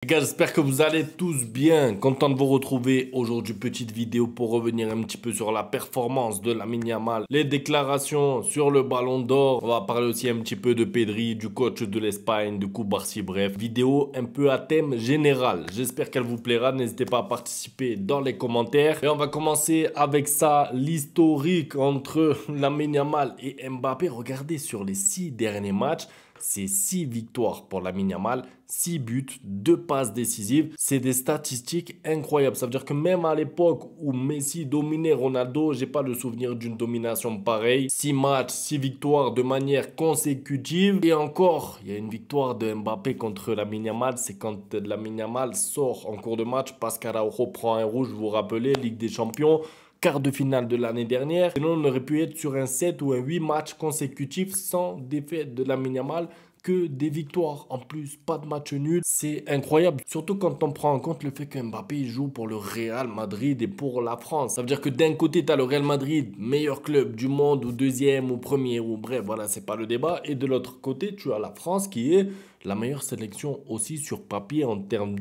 Les gars, j'espère que vous allez tous bien. Content de vous retrouver aujourd'hui. Petite vidéo pour revenir un petit peu sur la performance de Lamine Yamal, les déclarations sur le Ballon d'Or. On va parler aussi un petit peu de Pedri, du coach de l'Espagne, de Cubarsí. Bref, vidéo un peu à thème général. J'espère qu'elle vous plaira. N'hésitez pas à participer dans les commentaires. Et on va commencer avec ça, l'historique entre Lamine Yamal et Mbappé. Regardez sur les 6 derniers matchs. C'est 6 victoires pour Lamine Yamal, 6 buts, 2 passes décisives. C'est des statistiques incroyables. Ça veut dire que même à l'époque où Messi dominait Ronaldo, j'ai pas le souvenir d'une domination pareille. 6 matchs, 6 victoires de manière consécutive. Et encore, il y a une victoire de Mbappé contre Lamine Yamal. C'est quand Lamine Yamal sort en cours de match parce qu'Araujo prend un rouge, vous vous rappelez, Ligue des Champions. Quart de finale de l'année dernière. Sinon, on aurait pu être sur un 7 ou un 8 matchs consécutifs sans défaite de Lamine Yamal, que des victoires. En plus, pas de match nul. C'est incroyable. Surtout quand on prend en compte le fait que Mbappé joue pour le Real Madrid et pour la France. Ça veut dire que d'un côté, tu as le Real Madrid, meilleur club du monde, ou deuxième, ou premier, ou bref, voilà, c'est pas le débat. Et de l'autre côté, tu as la France qui est la meilleure sélection aussi sur papier en termes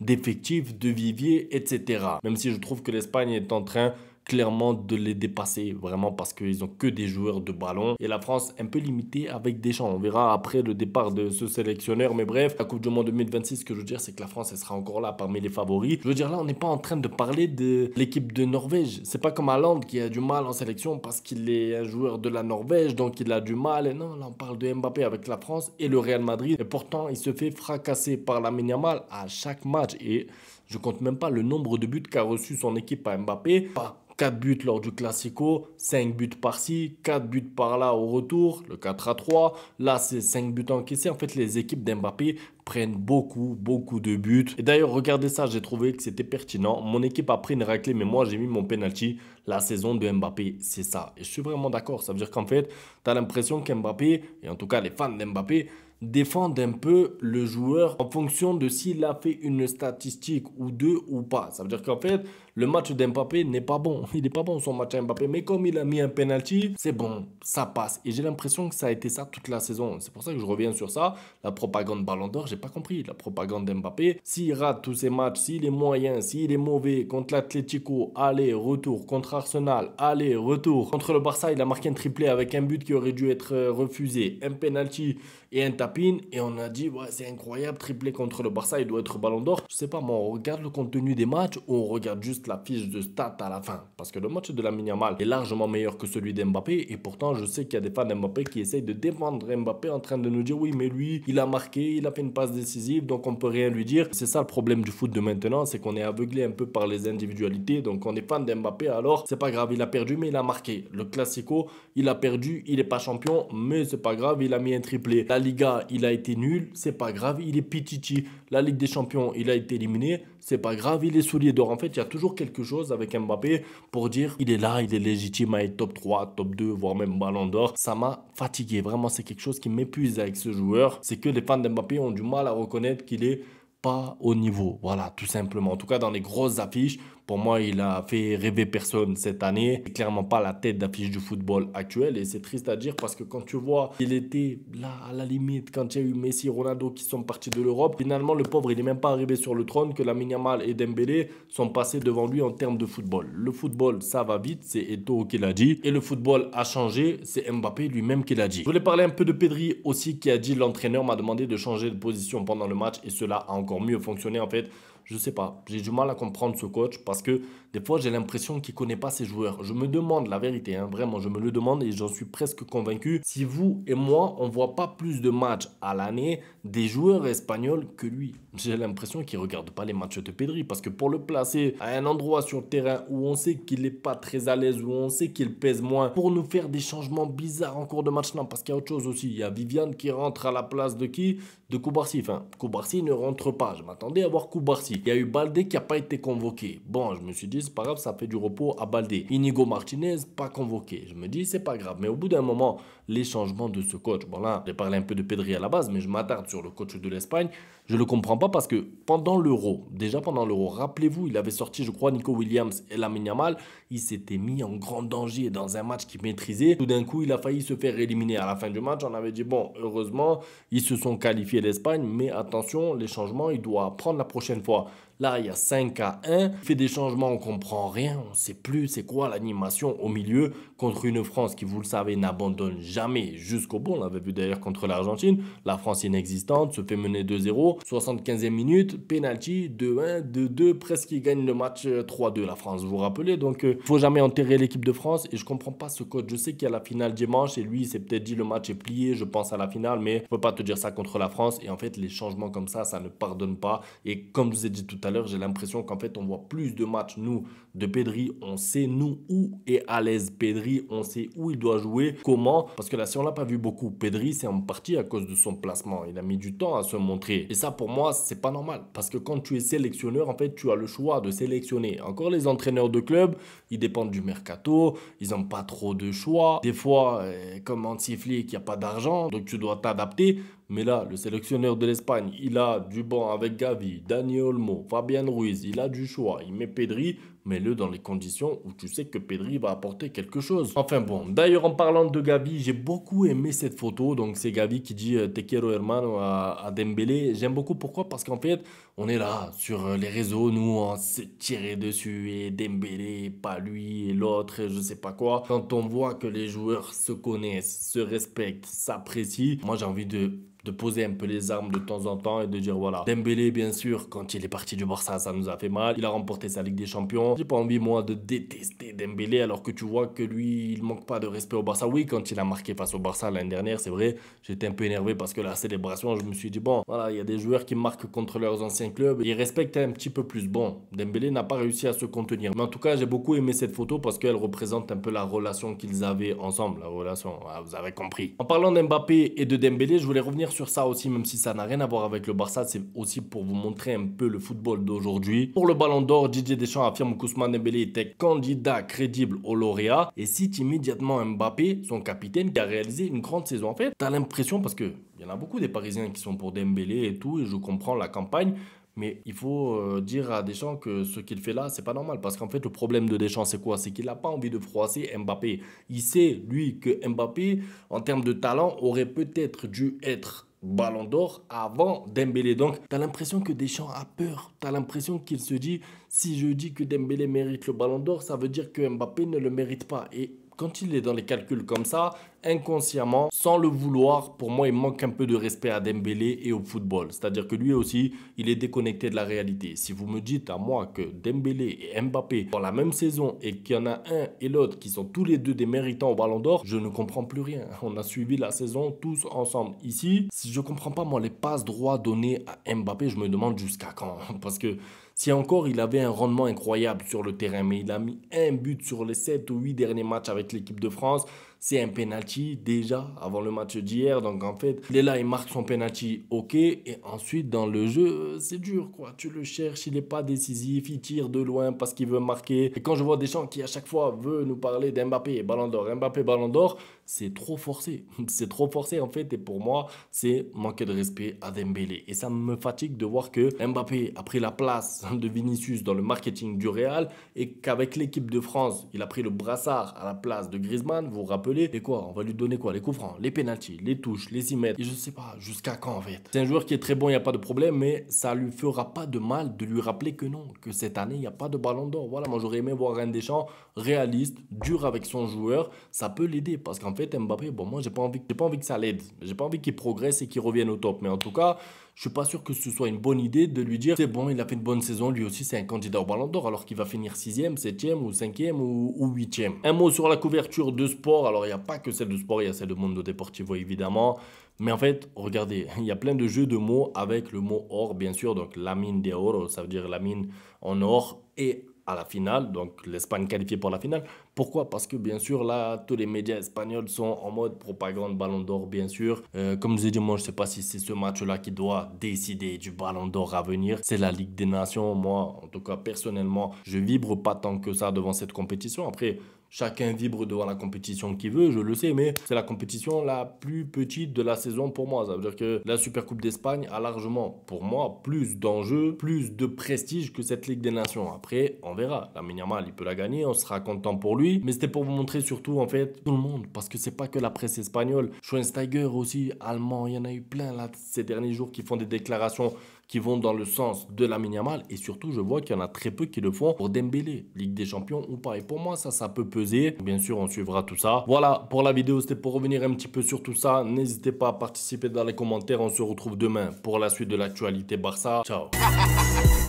d'effectifs, de vivier, etc. Même si je trouve que l'Espagne est en train clairement de les dépasser, vraiment, parce qu'ils ont que des joueurs de ballon. Et la France un peu limitée avec Deschamps. On verra après le départ de ce sélectionneur. Mais bref, la Coupe du Monde 2026, ce que je veux dire, c'est que la France, elle sera encore là parmi les favoris. Je veux dire, là, on n'est pas en train de parler de l'équipe de Norvège. C'est pas comme Haaland qui a du mal en sélection parce qu'il est un joueur de la Norvège, donc il a du mal. Et non, là, on parle de Mbappé avec la France et le Real Madrid. Et pourtant, il se fait fracasser par Lamine Yamal à chaque match. Et je compte même pas le nombre de buts qu'a reçu son équipe à Mbappé. 4 buts lors du Classico, 5 buts par-ci, 4 buts par-là au retour, le 4-3. Là, c'est 5 buts encaissés. En fait, les équipes d'Mbappé prennent beaucoup de buts. Et d'ailleurs, regardez ça, j'ai trouvé que c'était pertinent. Mon équipe a pris une raclée, mais moi, j'ai mis mon penalty. La saison de Mbappé, c'est ça. Et je suis vraiment d'accord. Ça veut dire qu'en fait, tu as l'impression qu'Mbappé, et en tout cas les fans d'Mbappé, défendent un peu le joueur en fonction de s'il a fait une statistique ou deux ou pas. Ça veut dire qu'en fait, le match d'Mbappé n'est pas bon. Il n'est pas bon son match à Mbappé. Mais comme il a mis un penalty, c'est bon, ça passe. Et j'ai l'impression que ça a été ça toute la saison. C'est pour ça que je reviens sur ça. La propagande Ballon d'Or, j'ai pas compris. La propagande d'Mbappé, s'il rate tous ses matchs, s'il est moyen, s'il est mauvais, contre l'Atlético, aller, retour, contre Arsenal, aller, retour. Contre le Barça, il a marqué un triplé avec un but qui aurait dû être refusé, un penalty et un tapin. Et on a dit, ouais, c'est incroyable, triplé contre le Barça, il doit être Ballon d'Or. Je sais pas, moi, on regarde le contenu des matchs ou on regarde juste la fiche de stats à la fin. Parce que le match de Lamine Yamal est largement meilleur que celui d'Mbappé. Et pourtant, je sais qu'il y a des fans d'Mbappé qui essayent de défendre Mbappé en train de nous dire, oui, mais lui, il a marqué, il a fait une passe décisive, donc on peut rien lui dire. C'est ça le problème du foot de maintenant, c'est qu'on est aveuglé un peu par les individualités. Donc on est fan d'Mbappé, alors c'est pas grave, il a perdu, mais il a marqué. Le Classico, il a perdu, il est pas champion, mais c'est pas grave, il a mis un triplé. La Liga, il a été nul, c'est pas grave, il est pititi. La Ligue des Champions, il a été éliminé, c'est pas grave, il est soulier d'or. En fait, il y a toujours quelque chose avec Mbappé pour dire il est là, il est légitime à être top 3, top 2, voire même Ballon d'Or. Ça m'a fatigué. Vraiment, c'est quelque chose qui m'épuise avec ce joueur. C'est que les fans d'Mbappé ont du mal à reconnaître qu'il est pas au niveau. Voilà, tout simplement. En tout cas, dans les grosses affiches, pour moi, il a fait rêver personne cette année. C'est clairement pas la tête d'affiche du football actuel. Et c'est triste à dire parce que quand tu vois, il était là à la limite quand il y a eu Messi, Ronaldo qui sont partis de l'Europe. Finalement, le pauvre, il n'est même pas arrivé sur le trône que Lamine Yamal et Dembélé sont passés devant lui en termes de football. Le football, ça va vite. C'est Eto'o qui l'a dit. Et le football a changé. C'est Mbappé lui-même qui l'a dit. Je voulais parler un peu de Pedri aussi qui a dit l'entraîneur m'a demandé de changer de position pendant le match et cela a encore mieux fonctionné en fait. Je sais pas, j'ai du mal à comprendre ce coach parce que des fois j'ai l'impression qu'il connaît pas ses joueurs. Je me demande la vérité, hein, vraiment, je me le demande et j'en suis presque convaincu. Si vous et moi, on voit pas plus de matchs à l'année des joueurs espagnols que lui. J'ai l'impression qu'il regarde pas les matchs de Pedri parce que pour le placer à un endroit sur le terrain où on sait qu'il est pas très à l'aise, où on sait qu'il pèse moins, pour nous faire des changements bizarres en cours de match, non, parce qu'il y a autre chose aussi. Il y a Viviane qui rentre à la place de qui? De Cubarsí. Enfin, Cubarsí ne rentre pas. Je m'attendais à voir Cubarsí. Il y a eu Baldé qui n'a pas été convoqué. Bon, je me suis dit, c'est pas grave, ça fait du repos à Baldé. Inigo Martinez, pas convoqué. Je me dis, c'est pas grave. Mais au bout d'un moment, les changements de ce coach, bon là, j'ai parlé un peu de Pedri à la base, mais je m'attarde sur le coach de l'Espagne. Je ne le comprends pas parce que pendant l'Euro, déjà pendant l'Euro, rappelez-vous, il avait sorti, je crois, Nico Williams et Lamine Yamal. Il s'était mis en grand danger dans un match qu'il maîtrisait. Tout d'un coup, il a failli se faire éliminer à la fin du match. On avait dit, bon, heureusement, ils se sont qualifiés l'Espagne, mais attention, les changements, il doit prendre la prochaine fois. Là, il y a 5-1. Il fait des changements, on ne comprend rien. On ne sait plus c'est quoi l'animation au milieu contre une France qui, vous le savez, n'abandonne jamais jusqu'au bout. On l'avait vu d'ailleurs contre l'Argentine. La France inexistante se fait mener 2-0. 75e minute, penalty, 2-1, 2-2. Presque il gagne le match 3-2, la France. Vous vous rappelez? Donc, il ne faut jamais enterrer l'équipe de France. Et je ne comprends pas ce coach. Je sais qu'il y a la finale dimanche et lui, il s'est peut-être dit le match est plié. Je pense à la finale, mais je ne peux pas te dire ça contre la France. Et en fait, les changements comme ça ne pardonne pas. Et comme je vous ai dit tout à l'heure, j'ai l'impression qu'en fait, on voit plus de matchs, nous, de Pedri. On sait, nous, où est à l'aise Pedri. On sait où il doit jouer, comment. Parce que là, si on l'a pas vu beaucoup, Pedri, c'est en partie à cause de son placement. Il a mis du temps à se montrer. Et ça, pour moi, c'est pas normal. Parce que quand tu es sélectionneur, en fait, tu as le choix de sélectionner. Encore les entraîneurs de club, ils dépendent du mercato. Ils n'ont pas trop de choix. Des fois, comme Hansi Flick, il n'y a pas d'argent. Donc, tu dois t'adapter. Mais là, le sélectionneur de l'Espagne, il a du banc avec Gavi, Dani Olmo, Fabian Ruiz, il a du choix. Il met Pedri, mets-le dans les conditions où tu sais que Pedri va apporter quelque chose. Enfin bon, d'ailleurs en parlant de Gavi, j'ai beaucoup aimé cette photo. Donc c'est Gavi qui dit Te quiero hermano à Dembélé. J'aime beaucoup, pourquoi? Parce qu'en fait, on est là sur les réseaux, nous on se tirait dessus et Dembélé, pas lui et l'autre et je sais pas quoi. Quand on voit que les joueurs se connaissent, se respectent, s'apprécient, moi j'ai envie de poser un peu les armes de temps en temps et de dire voilà. Dembélé, bien sûr, quand il est parti du Barça, ça nous a fait mal. Il a remporté sa Ligue des Champions. J'ai pas envie, moi, de détester Dembélé alors que tu vois que lui, il manque pas de respect au Barça. Oui, quand il a marqué face au Barça l'année dernière, c'est vrai, j'étais un peu énervé parce que la célébration, je me suis dit bon, voilà, il y a des joueurs qui marquent contre leurs anciens clubs. Ils respectent un petit peu plus. Bon, Dembélé n'a pas réussi à se contenir. Mais en tout cas, j'ai beaucoup aimé cette photo parce qu'elle représente un peu la relation qu'ils avaient ensemble. La relation, voilà, vous avez compris. En parlant d'Mbappé et de Dembélé, je voulais revenir sur ça aussi, même si ça n'a rien à voir avec le Barça, c'est aussi pour vous montrer un peu le football d'aujourd'hui. Pour le Ballon d'Or, Didier Deschamps affirme qu'Ousmane Dembélé était candidat crédible au lauréat et cite immédiatement Mbappé, son capitaine, qui a réalisé une grande saison. En fait, t'as l'impression, parce que il y en a beaucoup des Parisiens qui sont pour Dembélé et tout, et je comprends la campagne, mais il faut dire à Deschamps que ce qu'il fait là, c'est pas normal. Parce qu'en fait, le problème de Deschamps, c'est quoi? C'est qu'il n'a pas envie de froisser Mbappé. Il sait, lui, que Mbappé, en termes de talent, aurait peut-être dû être Ballon d'Or avant Dembélé. Donc, tu as l'impression que Deschamps a peur. Tu as l'impression qu'il se dit, si je dis que Dembélé mérite le Ballon d'Or, ça veut dire que Mbappé ne le mérite pas. Et quand il est dans les calculs comme ça, inconsciemment, sans le vouloir, pour moi, il manque un peu de respect à Dembélé et au football. C'est-à-dire que lui aussi, il est déconnecté de la réalité. Si vous me dites à moi que Dembélé et Mbappé dans la même saison et qu'il y en a un et l'autre qui sont tous les deux des méritants au Ballon d'Or, je ne comprends plus rien. On a suivi la saison tous ensemble. Ici, si je ne comprends pas, moi, les passes droits donnés à Mbappé, je me demande jusqu'à quand. Parce que si encore il avait un rendement incroyable sur le terrain, mais il a mis un but sur les 7 ou 8 derniers matchs avec l'équipe de France, c'est un penalty déjà avant le match d'hier. Donc en fait, il est là, il marque son penalty, ok. Et ensuite dans le jeu, c'est dur quoi. Tu le cherches, il n'est pas décisif, il tire de loin parce qu'il veut marquer. Et quand je vois Deschamps qui à chaque fois veut nous parler d'Mbappé, Ballon d'Or, Mbappé, Ballon d'Or, c'est trop forcé. C'est trop forcé en fait. Et pour moi, c'est manquer de respect à Dembélé. Et ça me fatigue de voir que Mbappé a pris la place de Vinicius dans le marketing du Real et qu'avec l'équipe de France, il a pris le brassard à la place de Griezmann. Vous vous rappelez? Et quoi? On va lui donner quoi? Les coups francs, les pénaltys, les touches, les 6 mètres. Et je sais pas jusqu'à quand en fait. C'est un joueur qui est très bon, il n'y a pas de problème, mais ça lui fera pas de mal de lui rappeler que non, que cette année, il n'y a pas de Ballon d'Or. Voilà, moi j'aurais aimé voir un Deschamps réaliste, dur avec son joueur. Ça peut l'aider parce qu'en fait, Mbappé, bon, moi j'ai pas envie que ça l'aide. J'ai pas envie qu'il progresse et qu'il revienne au top. Mais en tout cas, je suis pas sûr que ce soit une bonne idée de lui dire c'est bon, il a fait une bonne saison, lui aussi c'est un candidat au Ballon d'Or alors qu'il va finir 6e, 7e ou 5e ou 8e. Un mot sur la couverture de sport, alors il n'y a pas que celle de sport, il y a celle de Mundo Deportivo évidemment. Mais en fait, regardez, il y a plein de jeux de mots avec le mot or bien sûr, donc la mine de oro, ça veut dire la mine en or. Et à la finale, donc l'Espagne qualifiée pour la finale. Pourquoi? Parce que bien sûr, là, tous les médias espagnols sont en mode propagande Ballon d'Or, bien sûr. Comme je vous ai dit, moi, je sais pas si c'est ce match-là qui doit décider du Ballon d'Or à venir. C'est la Ligue des Nations. Moi, en tout cas, personnellement, je vibre pas tant que ça devant cette compétition. Après, chacun vibre devant la compétition qu'il veut, je le sais, mais c'est la compétition la plus petite de la saison pour moi. Ça veut dire que la Supercoupe d'Espagne a largement, pour moi, plus d'enjeux, plus de prestige que cette Ligue des Nations. Après, on verra. Lamine Yamal, il peut la gagner, on sera content pour lui. Mais c'était pour vous montrer surtout, en fait, tout le monde. Parce que c'est pas que la presse espagnole. Schweinsteiger aussi, allemand, il y en a eu plein là ces derniers jours qui font des déclarations qui vont dans le sens de Lamine Yamal. Et surtout, je vois qu'il y en a très peu qui le font pour Dembélé, Ligue des Champions ou pas. Et pour moi, ça peut peser. Bien sûr, on suivra tout ça. Voilà, pour la vidéo, c'était pour revenir un petit peu sur tout ça. N'hésitez pas à participer dans les commentaires. On se retrouve demain pour la suite de l'actualité Barça. Ciao.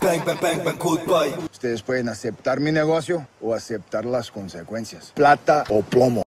Bang, bang, bang, bang, goodbye. Ustedes pueden aceptar mi negocio o aceptar las consecuencias. Plata o plomo.